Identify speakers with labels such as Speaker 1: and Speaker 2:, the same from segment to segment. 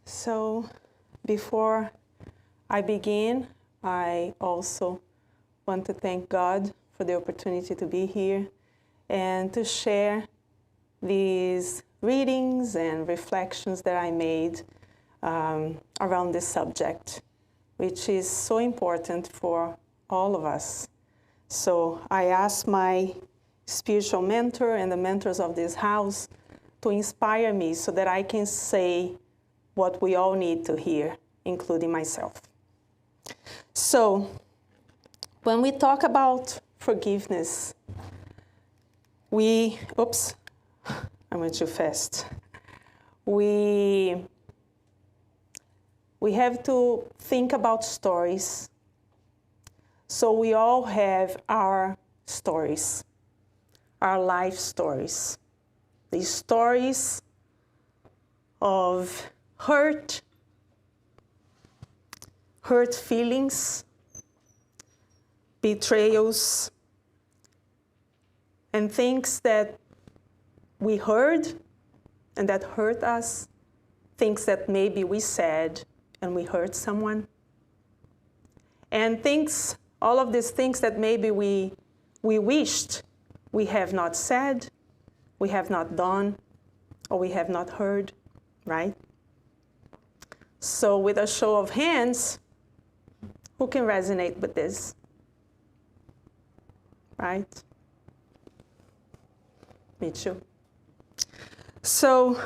Speaker 1: So, before I begin, I also want to thank God for the opportunity to be here and to share these readings and reflections that I made around this subject, which is so important for all of us. So I asked my spiritual mentor and the mentors of this house to inspire me so that I can say what we all need to hear, including myself. So when we talk about forgiveness, I went too fast. We have to think about stories. So we all have our stories, our life stories. These stories of hurt feelings, betrayals, and things that we heard and that hurt us, things that maybe we said and we hurt someone, and all of these things that maybe we wished we have not said, we have not done, or we have not heard, right? So with a show of hands, who can resonate with this? Right? Me too. So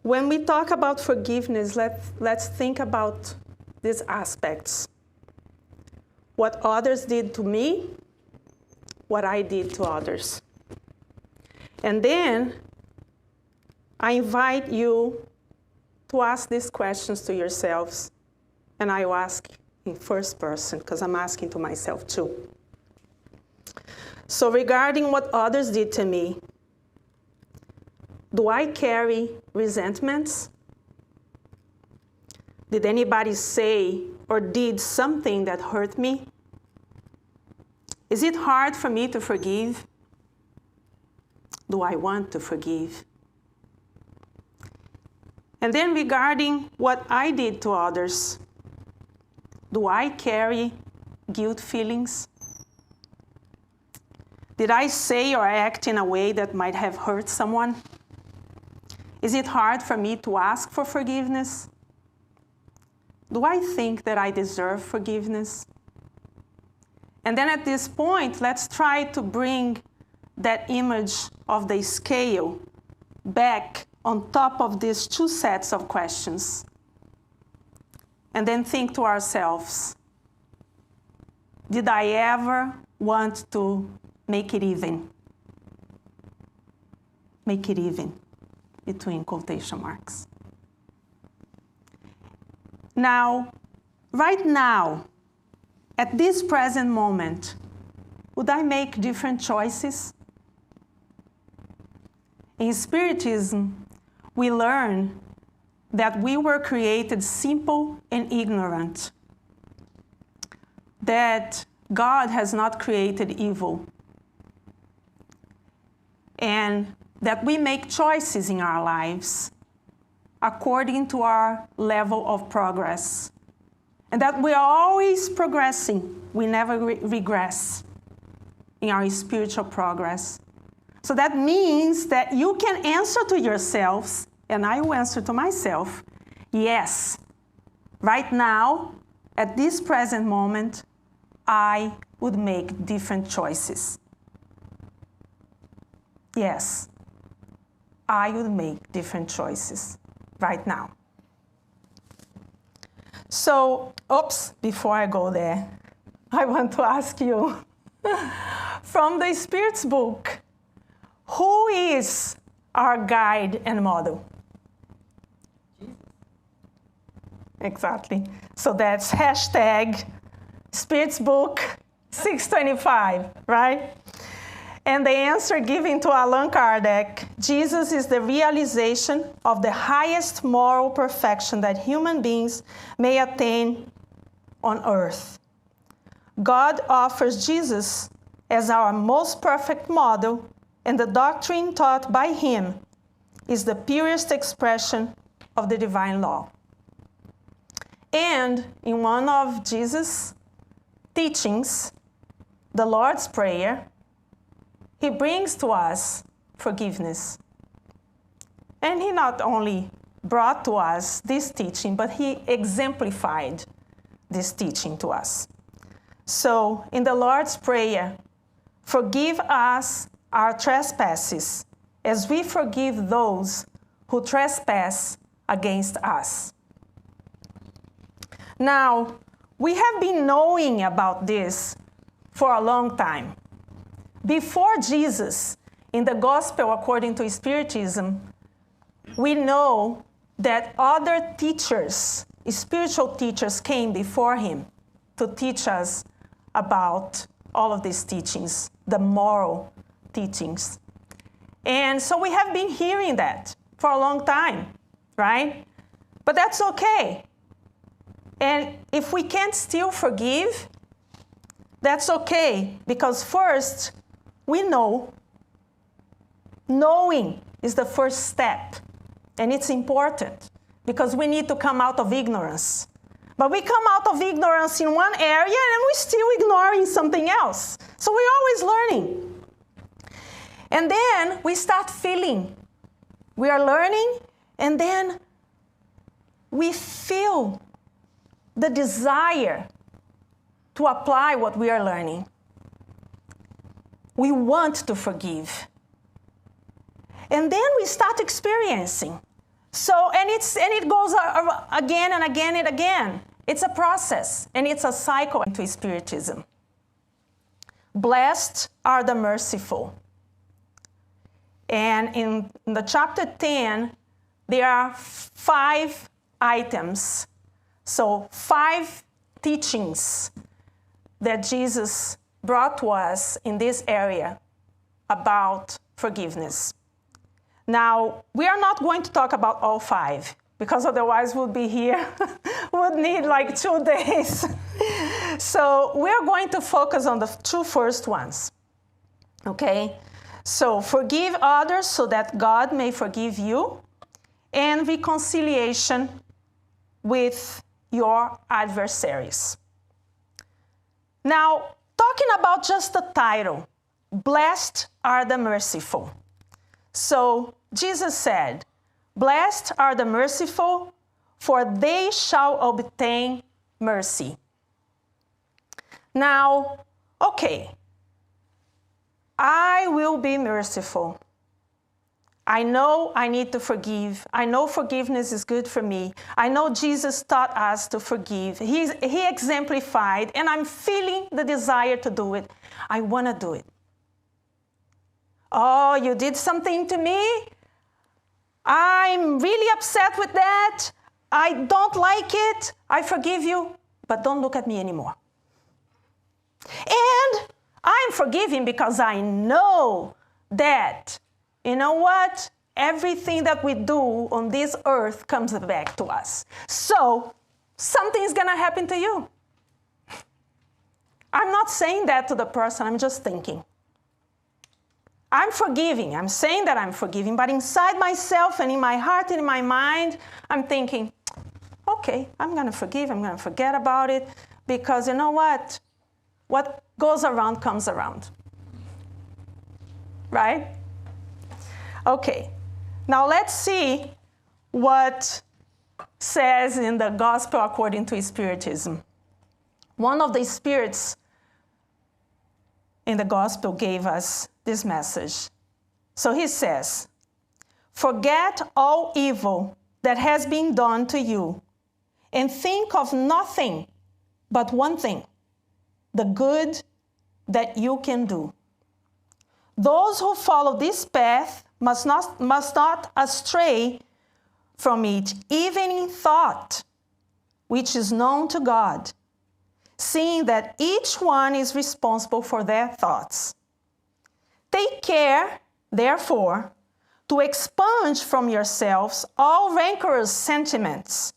Speaker 1: when we talk about forgiveness, let's think about these aspects. What others did to me, what I did to others. And then I invite you to ask these questions to yourselves. And I will ask in first person, because I'm asking to myself too. So regarding what others did to me, do I carry resentments? Did anybody say or did something that hurt me? Is it hard for me to forgive? Do I want to forgive? And then regarding what I did to others, do I carry guilt feelings? Did I say or act in a way that might have hurt someone? Is it hard for me to ask for forgiveness? Do I think that I deserve forgiveness? And then at this point, let's try to bring that image of the scale back on top of these two sets of questions. And then think to ourselves, did I ever want to make it even? Make it even, between quotation marks. Now, right now, at this present moment, would I make different choices? In Spiritism, we learn that we were created simple and ignorant, that God has not created evil, and that we make choices in our lives according to our level of progress, and that we are always progressing. We never regress in our spiritual progress. So that means that you can answer to yourselves, and I will answer to myself, yes, right now, at this present moment, I would make different choices. Yes, I would make different choices right now. So, before I go there, I want to ask you, from the Spirit's book, who is our guide and model? Jesus. Exactly. So that's hashtag Spirit's book 625, right? And the answer given to Allan Kardec, Jesus is the realization of the highest moral perfection that human beings may attain on earth. God offers Jesus as our most perfect model and the doctrine taught by him is the purest expression of the divine law. And in one of Jesus' teachings, the Lord's Prayer, he brings to us forgiveness. And he not only brought to us this teaching, but he exemplified this teaching to us. So in the Lord's Prayer, forgive us our trespasses as we forgive those who trespass against us. Now, we have been knowing about this for a long time. Before Jesus, in the Gospel according to Spiritism, we know that other teachers, spiritual teachers, came before him to teach us about all of these teachings, the moral teachings. And so we have been hearing that for a long time, right? But that's okay. And if we can't still forgive, that's okay, because first, we know. Knowing is the first step, and it's important, because we need to come out of ignorance. But we come out of ignorance in one area, and we're still ignoring something else. So we're always learning. And then we start feeling. We are learning, and then we feel the desire to apply what we are learning. We want to forgive. And then we start experiencing. So, and it goes again and again and again. It's a process, and it's a cycle into Spiritism. Blessed are the merciful. And in the chapter 10, there are 5 items. So 5 teachings that Jesus brought to us in this area about forgiveness. Now, we are not going to talk about all 5, because otherwise we'll be here, we'd need like 2 days. So we're going to focus on the 2 first ones, okay? So forgive others so that God may forgive you, and reconciliation with your adversaries. Now, talking about just the title, blessed are the merciful. So Jesus said, blessed are the merciful, for they shall obtain mercy. Now, okay, I will be merciful. I know I need to forgive. I know forgiveness is good for me. I know Jesus taught us to forgive. He exemplified, and I'm feeling the desire to do it. I want to do it. Oh, you did something to me? I'm really upset with that. I don't like it. I forgive you, but don't look at me anymore. And I'm forgiving because I know that, you know what? Everything that we do on this earth comes back to us. So something's going to happen to you. I'm not saying that to the person. I'm just thinking. I'm forgiving. I'm saying that I'm forgiving. But inside myself and in my heart and in my mind, I'm thinking, okay, I'm going to forgive. I'm going to forget about it. Because you know what? What goes around comes around. Right? Okay. Now let's see what says in the Gospel according to Spiritism. One of the spirits in the Gospel gave us this message. So he says, forget all evil that has been done to you, and think of nothing but one thing, the good that you can do. Those who follow this path must not astray from it, even in thought, which is known to God, seeing that each one is responsible for their thoughts. Take care, therefore, to expunge from yourselves all rancorous sentiments.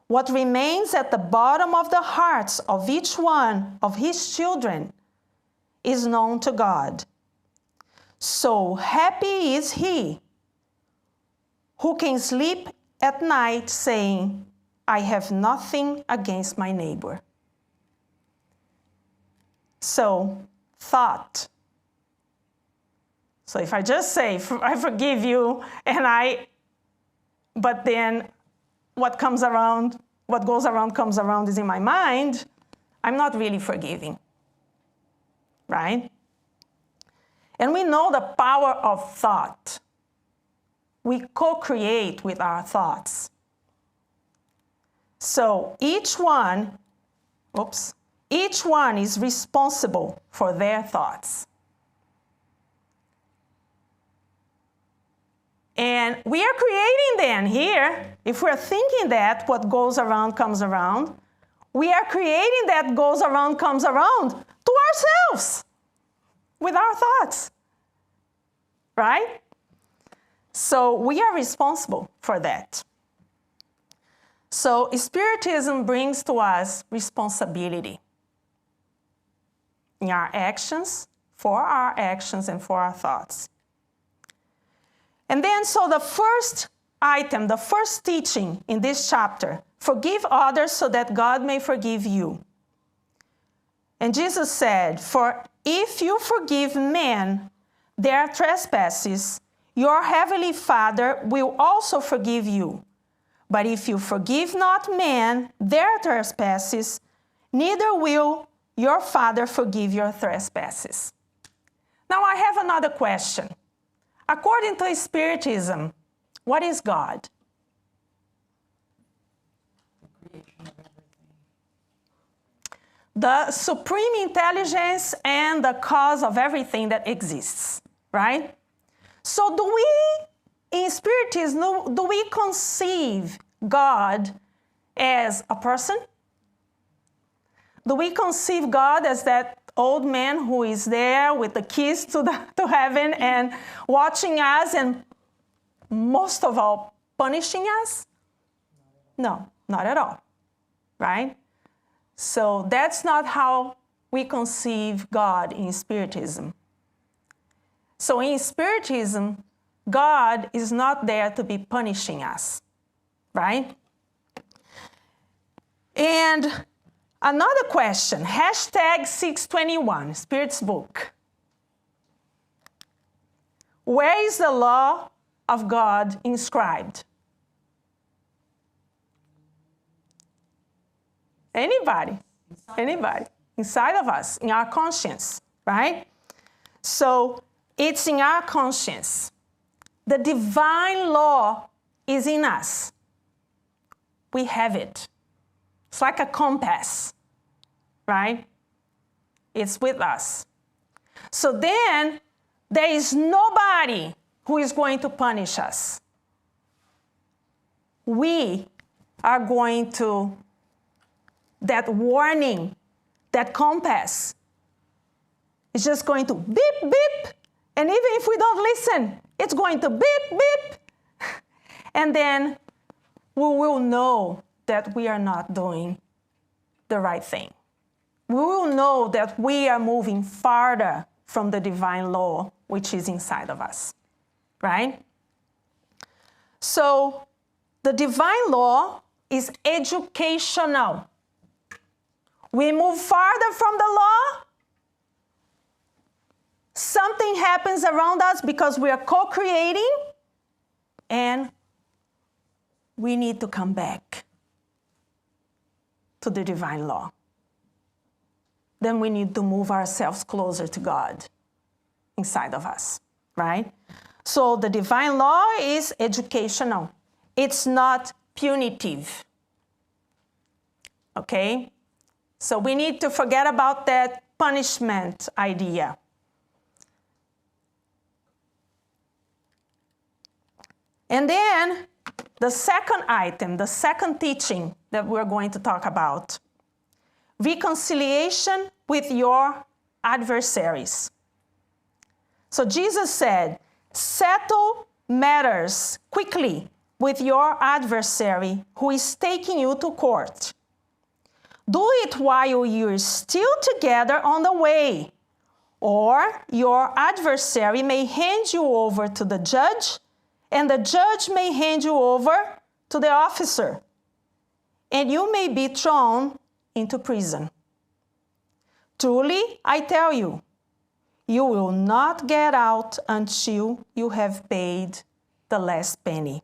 Speaker 1: What remains at the bottom of the hearts of each one of his children is known to God.
Speaker 2: So happy is he who can sleep at night saying, I have nothing against my neighbor. So, thought. So if I just say, I forgive you, but then what goes around comes around is in my mind, I'm not really forgiving, right? And we know the power of thought. We co-create with our thoughts. So each one is responsible for their thoughts. And we are creating then here, if we're thinking that what goes around comes around, we are creating that goes around comes around to ourselves with our thoughts, right? So we are responsible for that. So Spiritism brings to us responsibility in our actions, for our actions and for our thoughts. And then, so the first item, the first teaching in this chapter, forgive others so that God may forgive you. And Jesus said, for if you forgive men their trespasses, your heavenly Father will also forgive you. But if you forgive not men their trespasses, neither will your Father forgive your trespasses. Now I have another question. According to Spiritism, what is God? The supreme intelligence and the cause of everything that exists, right? So do we, in Spiritism, do we conceive God as a person? Do we conceive God as that old man who is there with the keys to heaven and watching us and most of all punishing us? No, not at all, right? So that's not how we conceive God in Spiritism. So in Spiritism, God is not there to be punishing us, right? And another question, #621, Spirit's book. Where is the law of God inscribed? Anybody? Anybody? Inside of us, in our conscience, right? So it's in our conscience. The divine law is in us. We have it. It's like a compass, right? It's with us. So then, there is nobody who is going to punish us. We are going to, that warning, that compass, is just going to beep, beep. And even if we don't listen, it's going to beep, beep. And then we will know that we are not doing the right thing. We will know that we are moving farther from the divine law, which is inside of us, right? So the divine law is educational. We move farther from the law. Something happens around us because we are co-creating, and we need to come back to the divine law. Then we need to move ourselves closer to God inside of us, right? So the divine law is educational. It's not punitive, okay? So we need to forget about that punishment idea. And then the second item, the second teaching that we're going to talk about, reconciliation with your adversaries. So Jesus said, settle matters quickly with your adversary who is taking you to court. Do it while you're still together on the way, Or your adversary may hand you over to the judge, and the judge may hand you over to the officer, and you may be thrown into prison. Truly, I tell you, you will not get out until you have paid the last penny.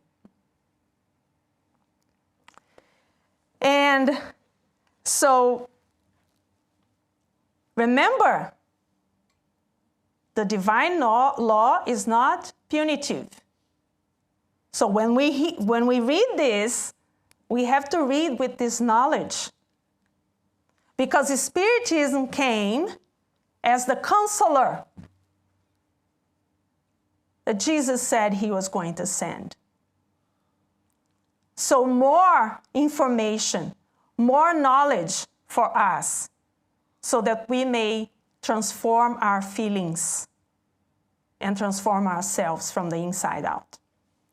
Speaker 2: And so, remember, the divine law is not punitive. So when we read this, we have to read with this knowledge. Because Spiritism came as the counselor that Jesus said he was going to send. So more information, more knowledge for us, so that we may transform our feelings and transform ourselves from the inside out.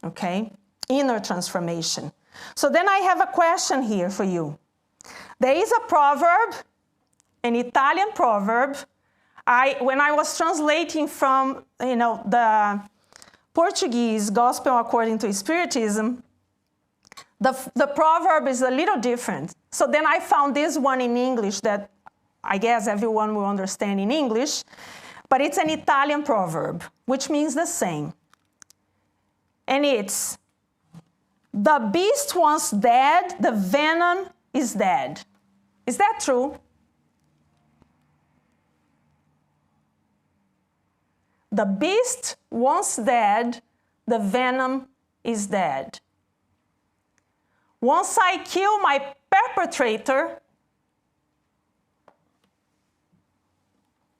Speaker 2: Okay? Inner transformation. So then I have a question here for you. There is a proverb, an Italian proverb. When I was translating from, the Portuguese Gospel According to Spiritism, the proverb is a little different. So then I found this one in English that I guess everyone will understand in English, but it's an Italian proverb, which means the same. And it's, the beast once dead, the venom is dead. Is that true? The beast once dead, the venom is dead. Once I kill my perpetrator,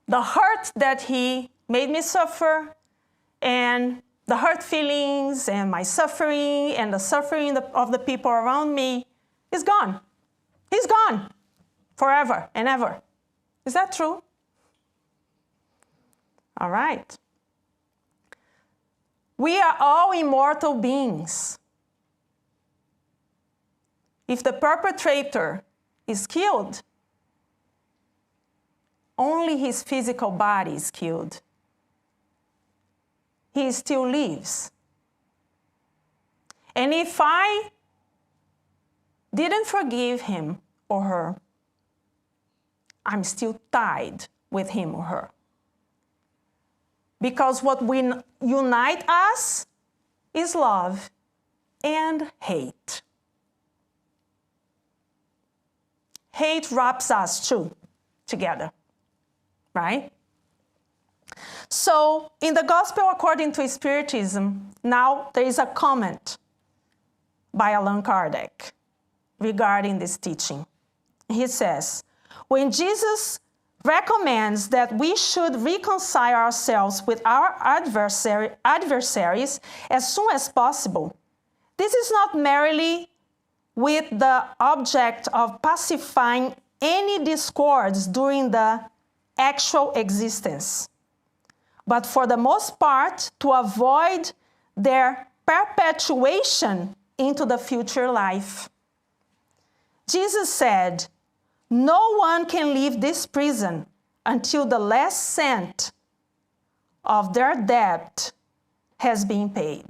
Speaker 2: the hurt that he made me suffer, and the hurt feelings, and my suffering, and the suffering of the people around me is gone. He's gone forever and ever. Is that true? All right. We are all immortal beings. If the perpetrator is killed, only his physical body is killed. He still lives. And if I didn't forgive him or her, I'm still tied with him or her. Because what will unite us is love and hate. Hate wraps us too together, right? So in the Gospel According to Spiritism, now there is a comment by Allan Kardec regarding this teaching. He says, when Jesus recommends that we should reconcile ourselves with our adversaries as soon as possible, this is not merely with the object of pacifying any discords during the actual existence, but for the most part to avoid their perpetuation into the future life. Jesus said, no one can leave this prison until the last cent of their debt has been paid.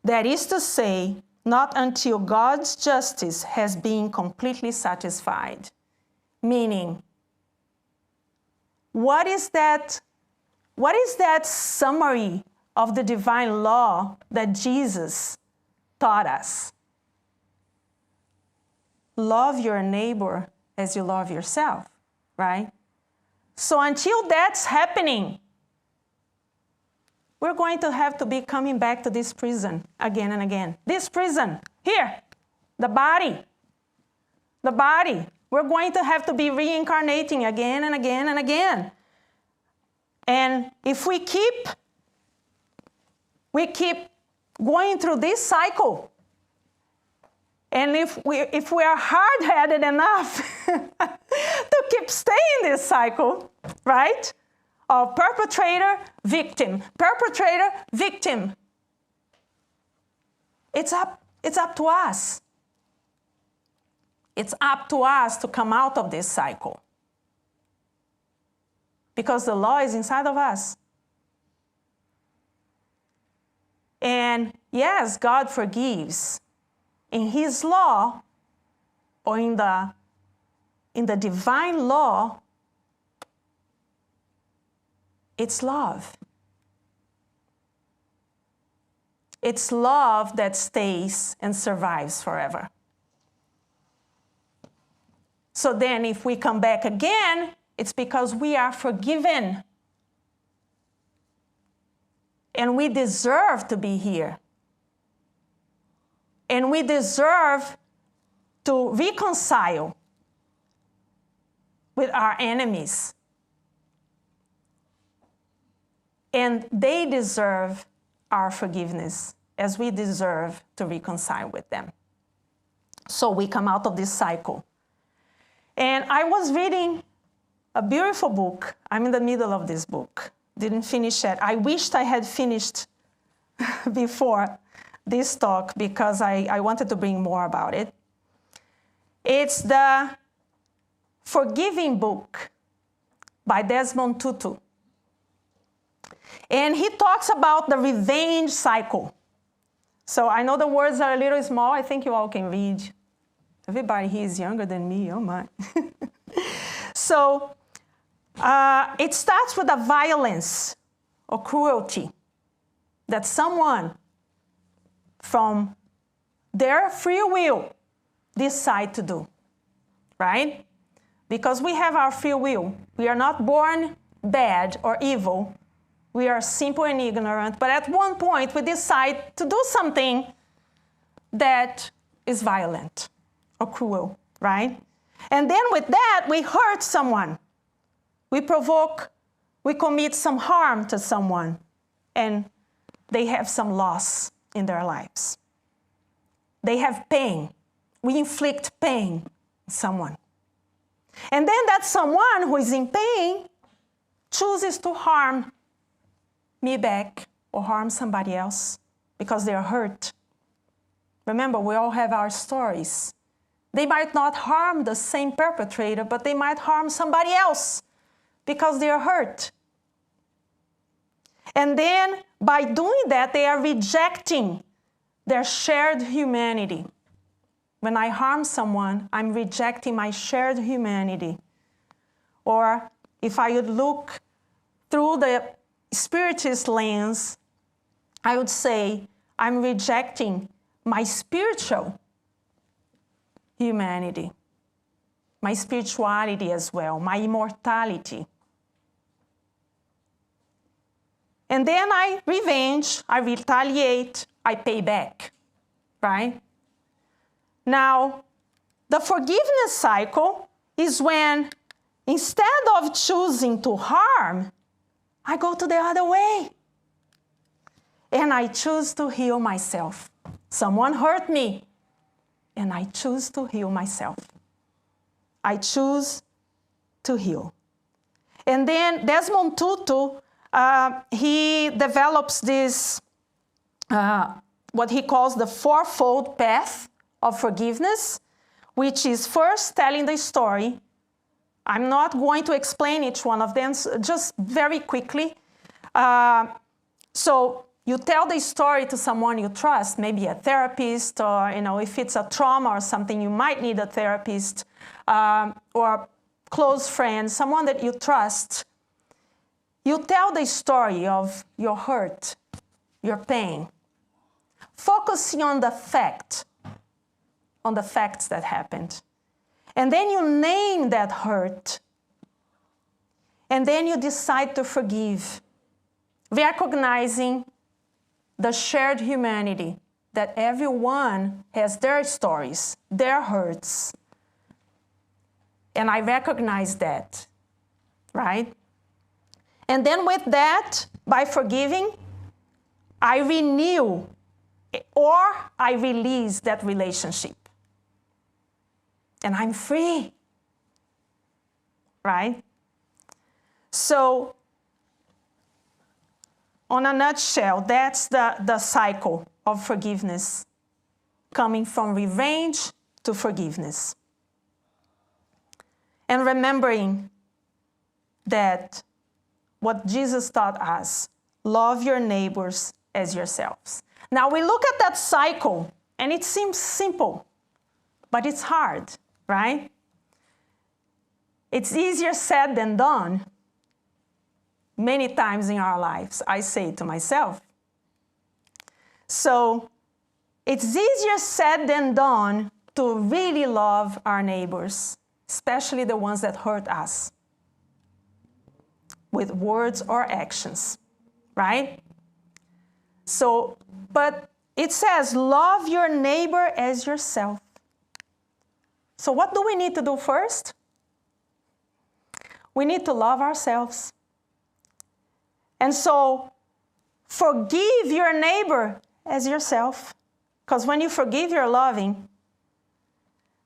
Speaker 2: That is to say, not until God's justice has been completely satisfied. Meaning, what is that summary of the divine law that Jesus taught us? Love your neighbor as you love yourself, right? So until that's happening, we're going to have to be coming back to this prison again and again. This prison, here, the body. The body. We're going to have to be reincarnating again and again and again. And if we keep going through this cycle, and if we are hard-headed enough to keep staying in this cycle, right? Of perpetrator, victim, it's up to us. It's up to us to come out of this cycle. because the law is inside of us. And yes, God forgives. In his law, or in the divine law, it's love. It's love that stays and survives forever. So then if we come back again, it's because we are forgiven. And we deserve to be here. And we deserve to reconcile with our enemies. And they deserve our forgiveness as we deserve to reconcile with them. So we come out of this cycle. And I was reading a beautiful book. I'm in the middle of this book. Didn't finish it. I wished I had finished before this talk because I wanted to bring more about it. It's the Forgiving book by Desmond Tutu. And he talks about the revenge cycle. So I know the words are a little small. I think you all can read. Everybody here is younger than me. Oh, my. So it starts with a violence or cruelty that someone from their free will decide to do, right? Because we have our free will. We are not born bad or evil. We are simple and ignorant. But at one point, we decide to do something that is violent or cruel, right? And then with that, we hurt someone. We provoke, we commit some harm to someone, and they have some loss in their lives. They have pain. We inflict pain on someone. And then that someone who is in pain chooses to harm me back or harm somebody else because they are hurt. Remember, we all have our stories. They might not harm the same perpetrator, but they might harm somebody else because they are hurt. And then by doing that, they are rejecting their shared humanity. When I harm someone, I'm rejecting my shared humanity. Or if I would look through the Spiritist lens, I would say I'm rejecting my spiritual humanity, my spirituality as well, my immortality. And then I revenge, I retaliate, I pay back, right? Now, the forgiveness cycle is when instead of choosing to harm, I go to the other way. And I choose to heal myself. Someone hurt me, and I choose to heal myself. I choose to heal. And then Desmond Tutu, he develops this, what he calls the fourfold path of forgiveness, which is first telling the story. I'm not going to explain each one of them, just very quickly. So you tell the story to someone you trust, maybe a therapist, or if it's a trauma or something, you might need a therapist, or a close friend, someone that you trust. You tell the story of your hurt, your pain, focusing on the facts that happened. And then you name that hurt. And then you decide to forgive, recognizing the shared humanity, that everyone has their stories, their hurts. And I recognize that, right? And then with that, by forgiving, I renew or I release that relationship. And I'm free, right? So, on a nutshell, that's the cycle of forgiveness, coming from revenge to forgiveness. And remembering that what Jesus taught us. Love your neighbors as yourselves. Now we look at that cycle, and it seems simple, but it's hard, right? It's easier said than done. Many times in our lives, I say to myself. So it's easier said than done to really love our neighbors, especially the ones that hurt us, with words or actions, right? So, but it says, love your neighbor as yourself. So what do we need to do first? We need to love ourselves. And so, forgive your neighbor as yourself. Because when you forgive, you're loving.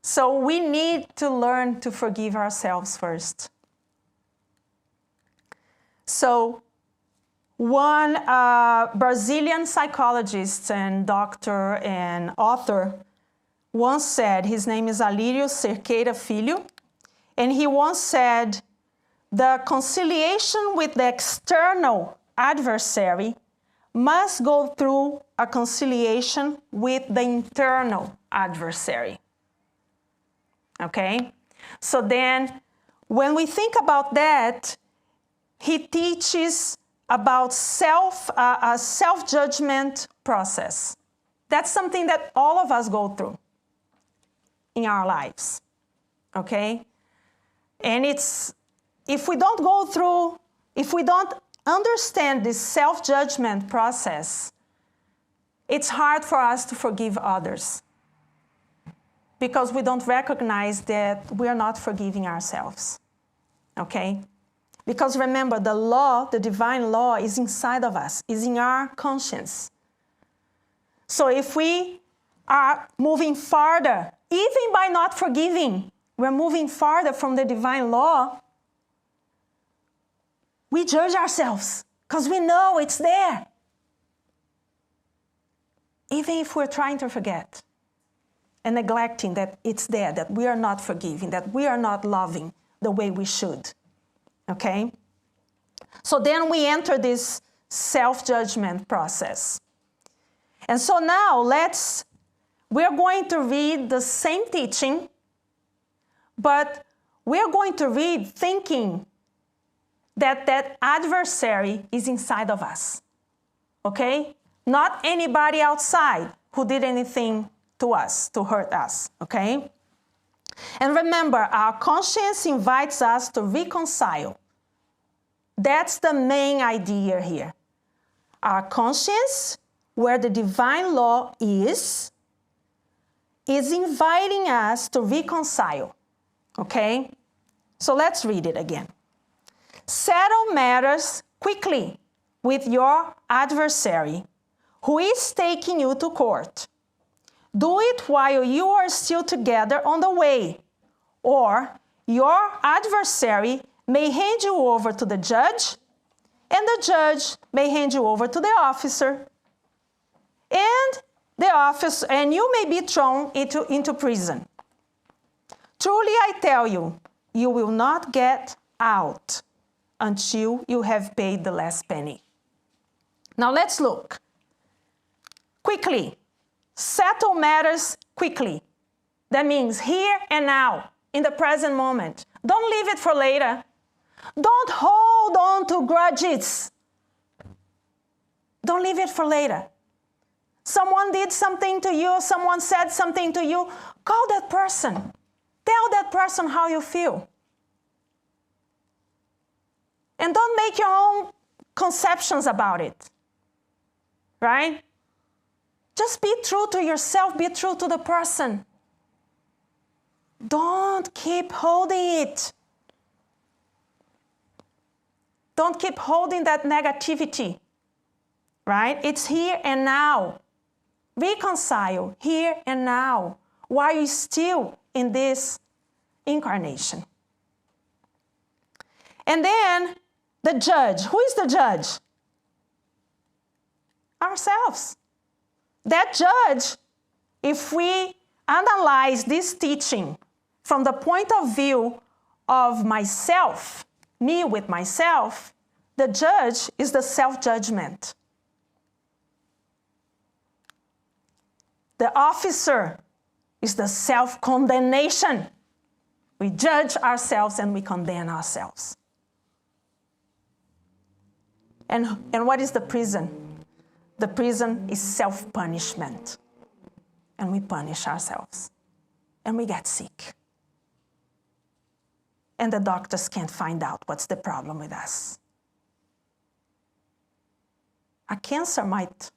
Speaker 2: So we need to learn to forgive ourselves first. So one Brazilian psychologist and doctor and author once said, his name is Alírio Cerqueira Filho, and he once said, the conciliation with the external adversary must go through a conciliation with the internal adversary. Okay? So then, when we think about that, he teaches about a self-judgment process. That's something that all of us go through in our lives. Okay? And if we don't go through, if we don't understand this self-judgment process, it's hard for us to forgive others because we don't recognize that we are not forgiving ourselves, okay? Because remember, the law, the divine law is inside of us, is in our conscience. So if we are moving farther, even by not forgiving, we're moving farther from the divine law, we judge ourselves because we know it's there. Even if we're trying to forget and neglecting that it's there, that we are not forgiving, that we are not loving the way we should, okay? So then we enter this self-judgment process. And so now we're going to read the same teaching, but we're going to read thinking that adversary is inside of us, okay? Not anybody outside who did anything to us, to hurt us, okay? And remember, our conscience invites us to reconcile. That's the main idea here. Our conscience, where the divine law is inviting us to reconcile, okay? So let's read it again. Settle matters quickly with your adversary who is taking you to court. Do it while you are still together on the way, or your adversary may hand you over to the judge, and the judge may hand you over to the officer, and you may be thrown into prison. Truly I tell you, you will not get out until you have paid the last penny. Now let's look. Quickly. Settle matters quickly. That means here and now, in the present moment. Don't leave it for later. Don't hold on to grudges. Don't leave it for later. Someone did something to you, someone said something to you, call that person. Tell that person how you feel. And don't make your own conceptions about it, right? Just be true to yourself, be true to the person. Don't keep holding it. Don't keep holding that negativity, right? It's here and now. Reconcile here and now while you're still in this incarnation. And then the judge. Who is the judge? Ourselves. That judge, if we analyze this teaching from the point of view of myself, me with myself, The judge is the self-judgment. The officer is the self-condemnation. We judge ourselves and we condemn ourselves. And what is the prison? The prison is self-punishment. And we punish ourselves. And we get sick. And the doctors can't find out what's the problem with us. A cancer might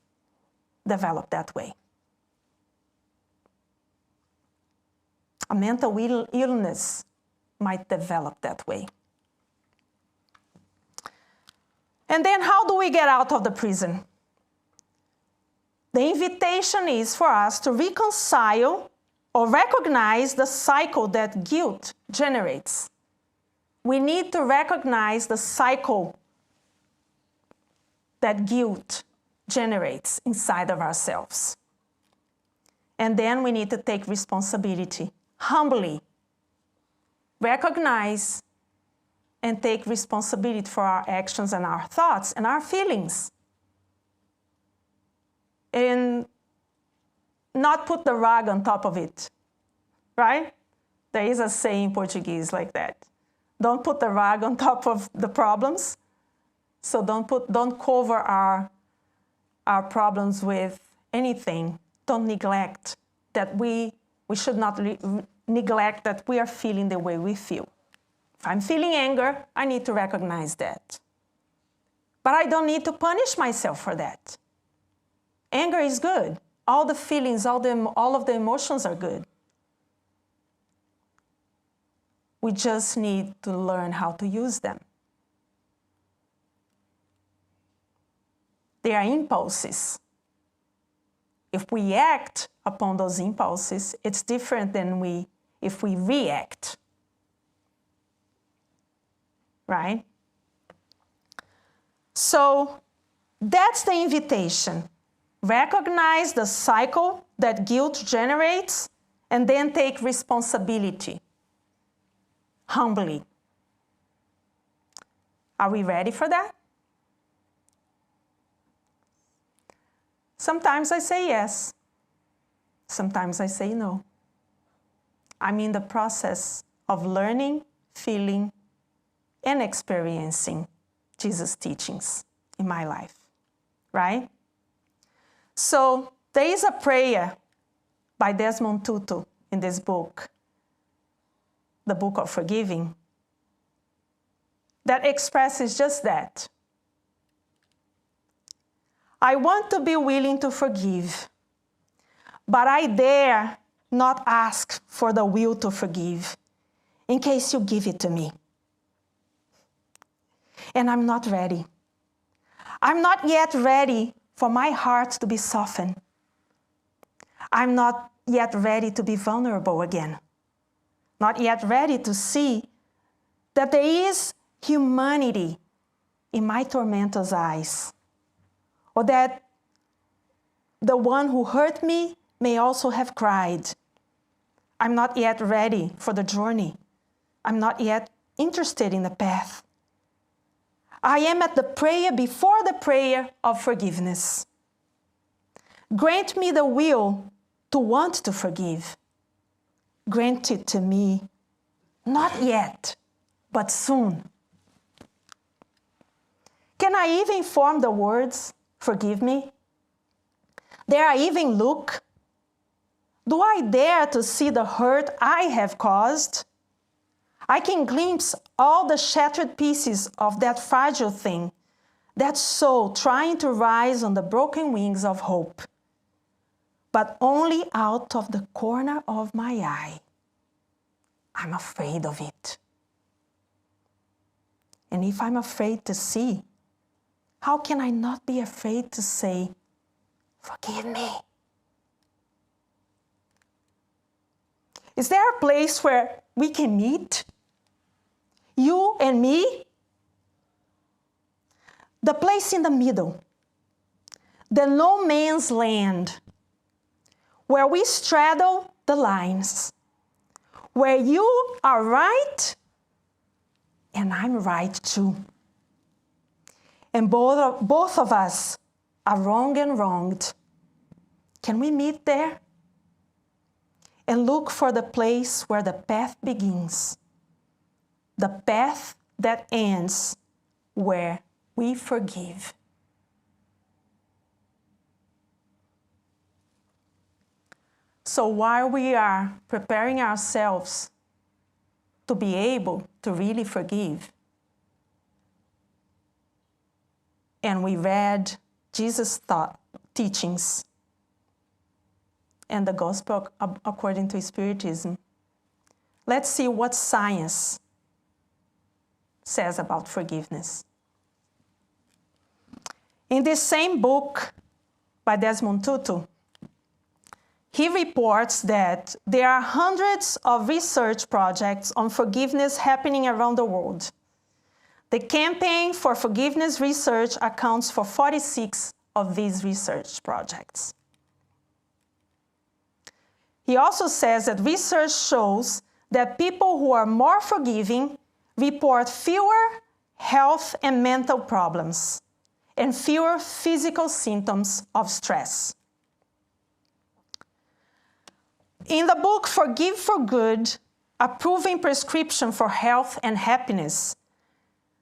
Speaker 2: develop that way. A mental illness might develop that way. And then how do we get out of the prison? The invitation is for us to reconcile or recognize the cycle that guilt generates. We need to recognize the cycle that guilt generates inside of ourselves. And then we need to take responsibility, humbly recognize and take responsibility for our actions and our thoughts and our feelings. And not put the rug on top of it, right? There is a saying in Portuguese like that. Don't put the rug on top of the problems. So don't cover our problems with anything. Don't neglect that we should not neglect that we are feeling the way we feel. If I'm feeling anger, I need to recognize that. But I don't need to punish myself for that. Anger is good. All the feelings, all of the emotions are good. We just need to learn how to use them. They are impulses. If we act upon those impulses, it's different than if we react. Right? So that's the invitation. Recognize the cycle that guilt generates and then take responsibility humbly. Are we ready for that? Sometimes I say yes. Sometimes I say no. I'm in the process of learning, feeling, and experiencing Jesus' teachings in my life, right? So there is a prayer by Desmond Tutu in this book, the Book of Forgiving, that expresses just that. I want to be willing to forgive, but I dare not ask for the will to forgive in case you give it to me. And I'm not ready. I'm not yet ready for my heart to be softened. I'm not yet ready to be vulnerable again. Not yet ready to see that there is humanity in my tormentor's eyes, or that the one who hurt me may also have cried. I'm not yet ready for the journey. I'm not yet interested in the path. I am at the prayer before the prayer of forgiveness. Grant me the will to want to forgive. Grant it to me, not yet, but soon. Can I even form the words, forgive me? Dare I even look? Do I dare to see the hurt I have caused? I can glimpse all the shattered pieces of that fragile thing, that soul trying to rise on the broken wings of hope, but only out of the corner of my eye. I'm afraid of it. And if I'm afraid to see, how can I not be afraid to say, forgive me? Is there a place where we can meet? You and me? The place in the middle, the no man's land, where we straddle the lines, where you are right and I'm right too. and both of us are wrong and wronged. Can we meet there? And look for the place where the path begins, the path that ends where we forgive. So while we are preparing ourselves to be able to really forgive, and we read Jesus' teachings and the gospel according to Spiritism, let's see what science says about forgiveness. In this same book by Desmond Tutu, he reports that there are hundreds of research projects on forgiveness happening around the world. The Campaign for Forgiveness Research accounts for 46 of these research projects. He also says that research shows that people who are more forgiving report fewer health and mental problems and fewer physical symptoms of stress. In the book Forgive for Good, A Proven Prescription for Health and Happiness,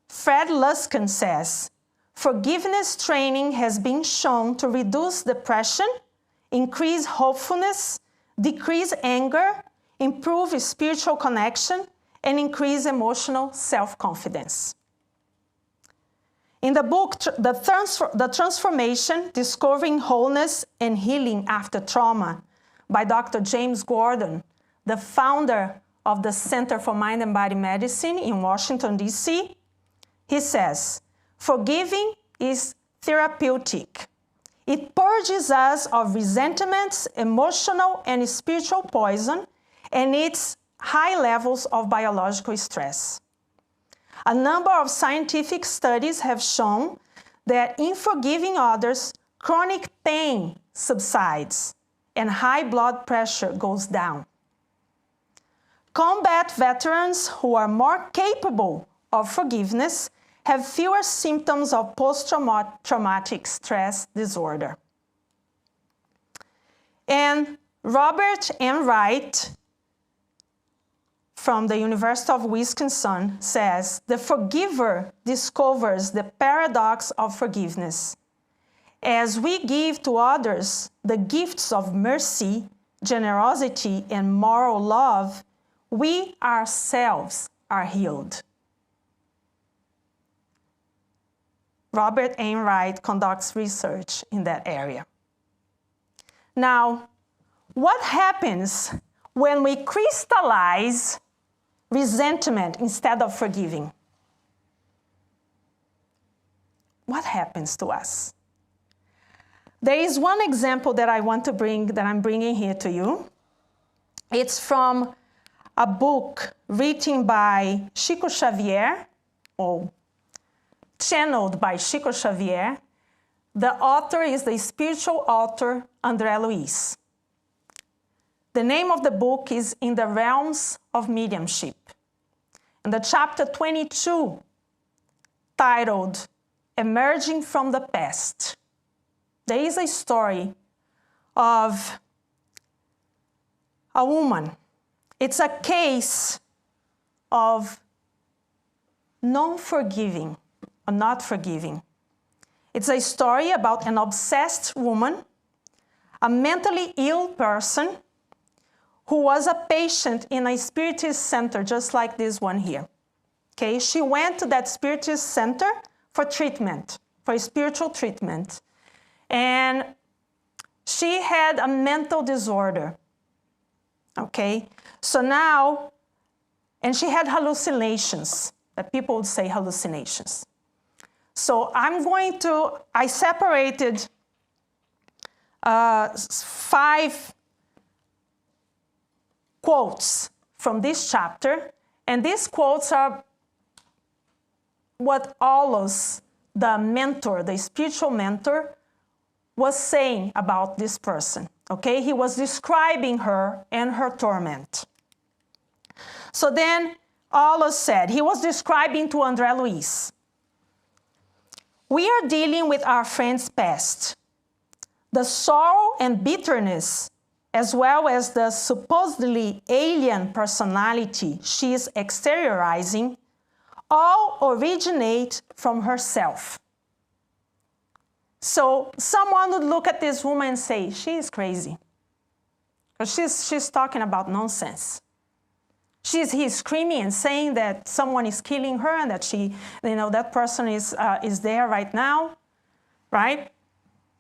Speaker 2: Fred Luskin says, forgiveness training has been shown to reduce depression, increase hopefulness, decrease anger, improve spiritual connection, and increase emotional self-confidence. In the book, The Transformation, Discovering Wholeness and Healing After Trauma, by Dr. James Gordon, the founder of the Center for Mind and Body Medicine in Washington, D.C., he says, forgiving is therapeutic. It purges us of resentments, emotional and spiritual poison, and its high levels of biological stress. A number of scientific studies have shown that in forgiving others, chronic pain subsides and high blood pressure goes down. Combat veterans who are more capable of forgiveness have fewer symptoms of post-traumatic stress disorder. And Robert M. Wright from the University of Wisconsin says, the forgiver discovers the paradox of forgiveness. As we give to others the gifts of mercy, generosity, and moral love, we ourselves are healed. Robert M. Wright conducts research in that area. Now, what happens when we crystallize resentment instead of forgiving? What happens to us? There is one example that I'm bringing here to you. It's from a book written by Chico Xavier, or channeled by Chico Xavier. The author is the spiritual author André Luiz. The name of the book is In the Realms of Mediumship. And the chapter 22, titled Emerging from the Past, there is a story of a woman. It's a case of non-forgiving or not forgiving. It's a story about an obsessed woman, a mentally ill person who was a patient in a spiritist center just like this one here. Okay, she went to that spiritist center for treatment, for spiritual treatment. And she had a mental disorder. Okay, so now, and she had hallucinations, that people would say hallucinations. So I separated 5 quotes from this chapter, and these quotes are what Aulos, the mentor, the spiritual mentor, was saying about this person, okay? He was describing her and her torment. So then Aulos said, he was describing to André Luiz, We are dealing with our friend's past. The sorrow and bitterness, as well as the supposedly alien personality she is exteriorizing, all originate from herself. So someone would look at this woman and say, she is crazy. Because she's talking about nonsense. He's screaming and saying that someone is killing her and that that person is there right now, right?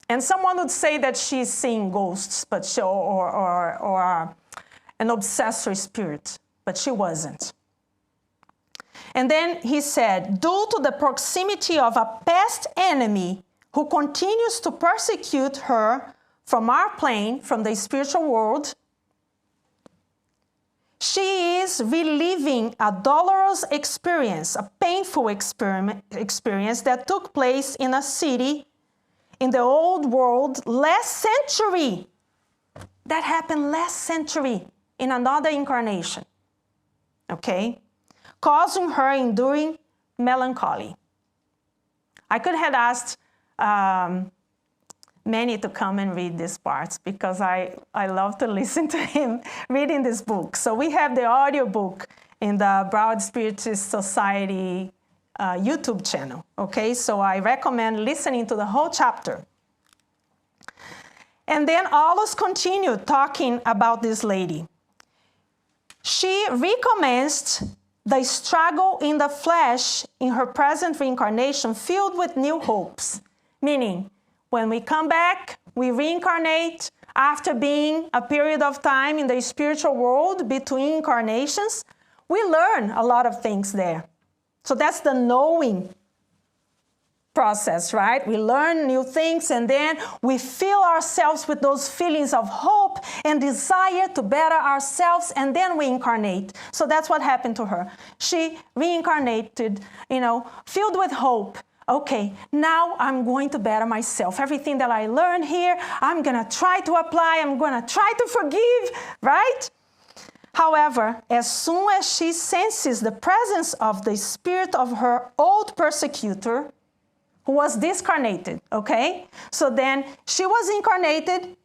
Speaker 2: And someone would say that she's seeing ghosts, or an obsessor spirit, but she wasn't. And then he said, due to the proximity of a past enemy who continues to persecute her from our plane, from the spiritual world, she is reliving a dolorous experience, a painful experience that took place in a city in the old world last century. That happened last century in another incarnation, okay? Causing her enduring melancholy. I could have asked Manny to come and read these parts because I love to listen to him reading this book. So we have the audio book in the BrowardSpiritistSociety YouTube channel, okay? So I recommend listening to the whole chapter. And then Aulus continued talking about this lady. She recommenced the struggle in the flesh in her present reincarnation filled with new hopes, meaning when we come back, we reincarnate after being a period of time in the spiritual world between incarnations. We learn a lot of things there. So that's the knowing process, right? We learn new things and then we fill ourselves with those feelings of hope and desire to better ourselves, and then we incarnate. So that's what happened to her. She reincarnated, filled with hope. Okay, now I'm going to better myself. Everything that I learned here, I'm going to try to apply. I'm going to try to forgive, right? However, as soon as she senses the presence of the spirit of her old persecutor, who was discarnated, okay? So then she was incarnated.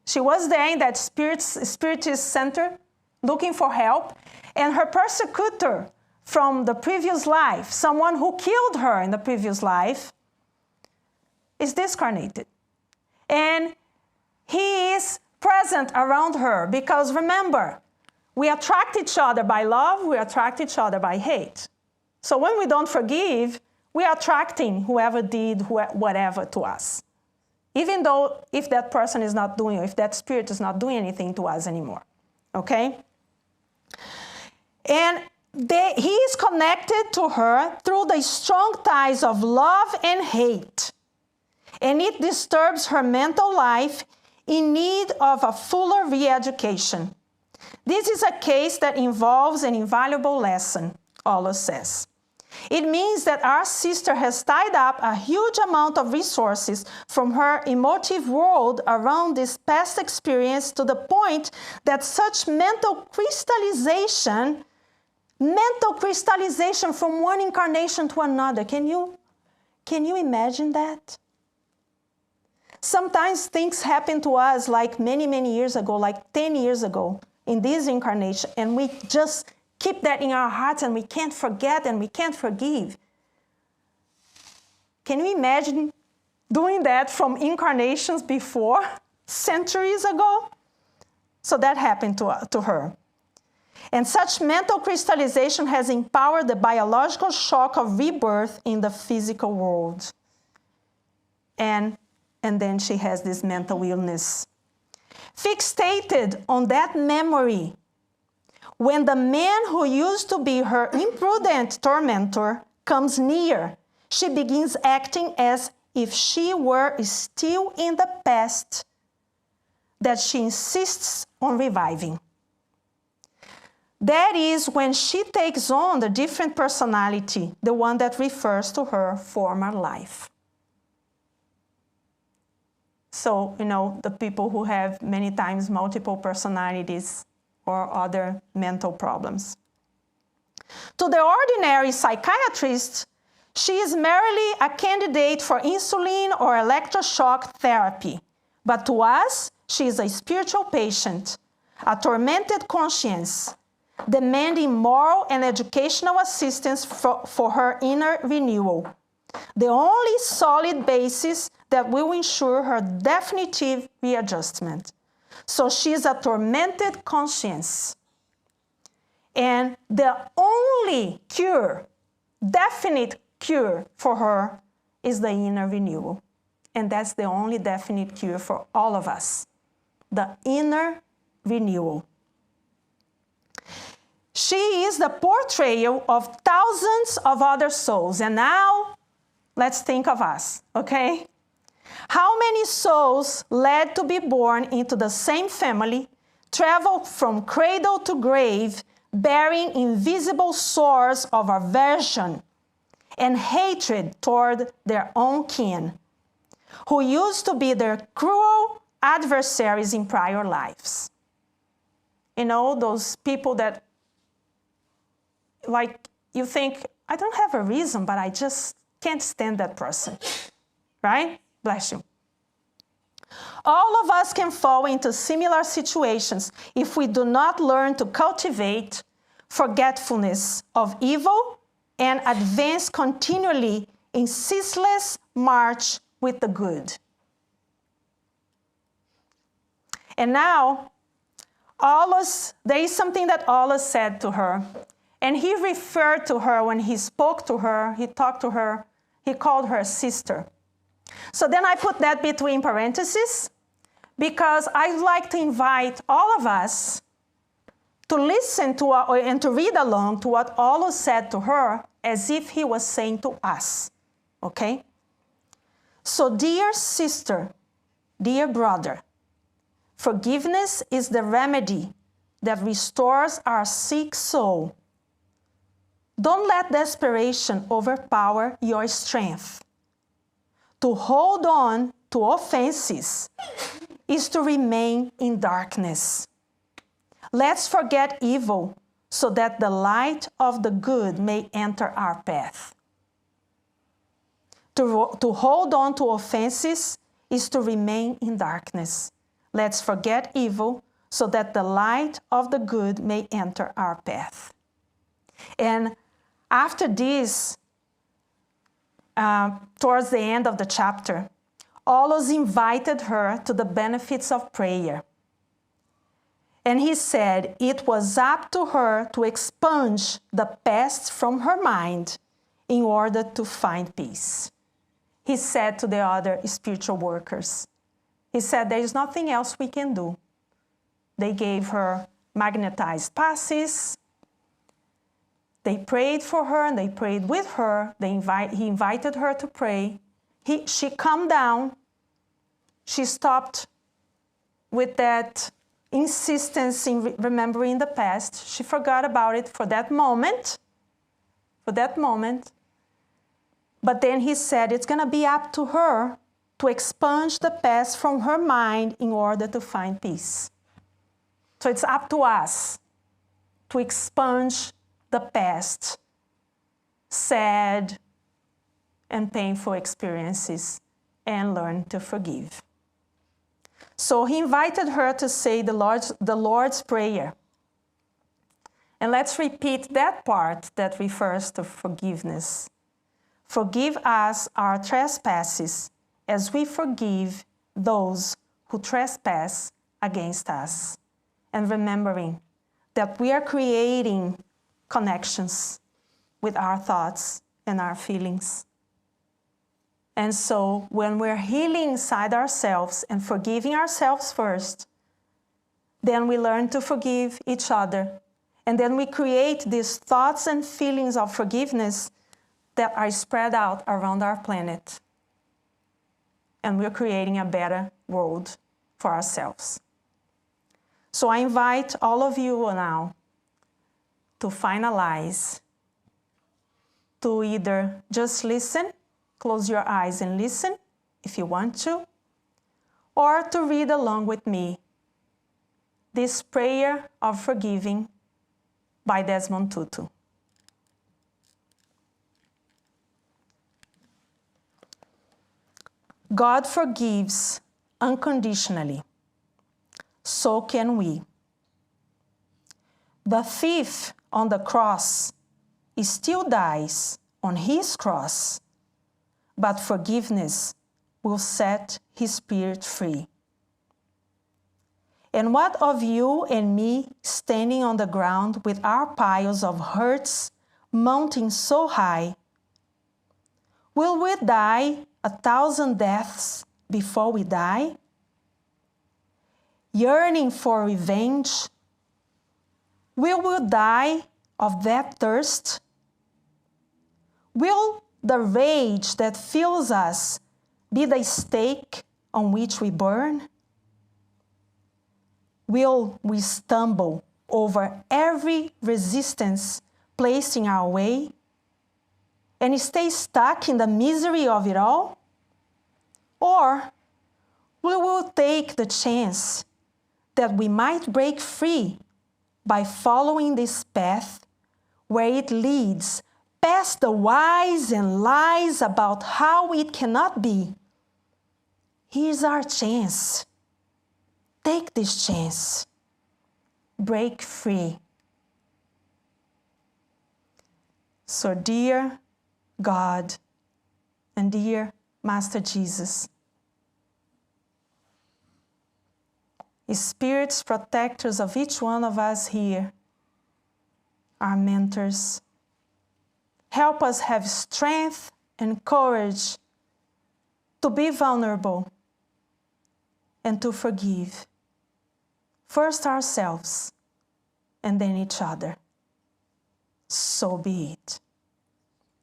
Speaker 2: She was there in that spiritist center looking for help. And her persecutor from the previous life, someone who killed her in the previous life, is discarnated. And he is present around her because remember, we attract each other by love, we attract each other by hate. So when we don't forgive, we are attracting whoever did whatever to us. Even though if that person is not doing, if that spirit is not doing anything to us anymore, okay? And he is connected to her through the strong ties of love and hate. And it disturbs her mental life in need of a fuller re-education. This is a case that involves an invaluable lesson, Aulus says. It means that our sister has tied up a huge amount of resources from her emotive world around this past experience to the point that such mental crystallization from one incarnation to another. Can you imagine that? Sometimes things happen to us like many, many years ago, like 10 years ago in this incarnation, and we just keep that in our hearts and we can't forget and we can't forgive. Can you imagine doing that from incarnations before, centuries ago? So that happened to her. And such mental crystallization has empowered the biological shock of rebirth in the physical world. And then she has this mental illness. Fixated on that memory, when the man who used to be her imprudent tormentor comes near, she begins acting as if she were still in the past that she insists on reviving. That is when she takes on the different personality, the one that refers to her former life. So, the people who have many times multiple personalities or other mental problems. To the ordinary psychiatrist, She is merely a candidate for insulin or electroshock therapy, but to us, she is a spiritual patient, a tormented conscience, demanding moral and educational assistance for her inner renewal, the only solid basis that will ensure her definitive readjustment. So she is a tormented conscience. And the only cure, definite cure for her is the inner renewal. And that's the only definite cure for all of us, the inner renewal. She is the portrayal of thousands of other souls. And now, let's think of us, okay? How many souls led to be born into the same family, traveled from cradle to grave, bearing invisible sores of aversion and hatred toward their own kin, who used to be their cruel adversaries in prior lives? You know, those people that, like, you think, I don't have a reason, but I just can't stand that person, right? Bless you. All of us can fall into similar situations if we do not learn to cultivate forgetfulness of evil and advance continually in ceaseless march with the good. And now, there is something that Allah said to her. And he referred to her when he spoke to her, he talked to her, he called her sister. So then I put that between parentheses because I'd like to invite all of us to listen to and to read along to what Allah said to her as if he was saying to us, okay? So dear sister, dear brother, forgiveness is the remedy that restores our sick soul. Don't let desperation overpower your strength. To hold on to offenses is to remain in darkness. Let's forget evil so that the light of the good may enter our path. To hold on to offenses is to remain in darkness. Let's forget evil so that the light of the good may enter our path. And after this, towards the end of the chapter, Allah invited her to the benefits of prayer. And he said it was up to her to expunge the past from her mind in order to find peace. He said to the other spiritual workers, he said, there is nothing else we can do. They gave her magnetized passes. They prayed for her and they prayed with her. He invited her to pray. She calmed down. She stopped with that insistence in remembering the past. She forgot about it for that moment. But then he said it's going to be up to her to expunge the past from her mind in order to find peace. So it's up to us to expunge the past, sad and painful experiences, and learn to forgive. So he invited her to say the Lord's Prayer. And let's repeat that part that refers to forgiveness. Forgive us our trespasses as we forgive those who trespass against us. And remembering that we are creating connections with our thoughts and our feelings. And so when we're healing inside ourselves and forgiving ourselves first, then we learn to forgive each other. And then we create these thoughts and feelings of forgiveness that are spread out around our planet. And we're creating a better world for ourselves. So I invite all of you now to finalize, to either just listen, close your eyes and listen if you want to, or to read along with me this prayer of forgiving by Desmond Tutu. God forgives unconditionally. So can we. The thief on the cross still dies on his cross, but forgiveness will set his spirit free. And what of you and me standing on the ground with our piles of hurts mounting so high? Will we die 1,000 deaths before we die? Yearning for revenge? Will we die of that thirst? Will the rage that fills us be the stake on which we burn? Will we stumble over every resistance placed in our way and stay stuck in the misery of it all? Or we will take the chance that we might break free by following this path where it leads past the whys and lies about how it cannot be. Here's our chance. Take this chance. Break free. So, dear God and dear Master Jesus, spirits protectors of each one of us here, our mentors, help us have strength and courage to be vulnerable and to forgive. First ourselves, and then each other. So be it.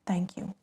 Speaker 2: Thank you.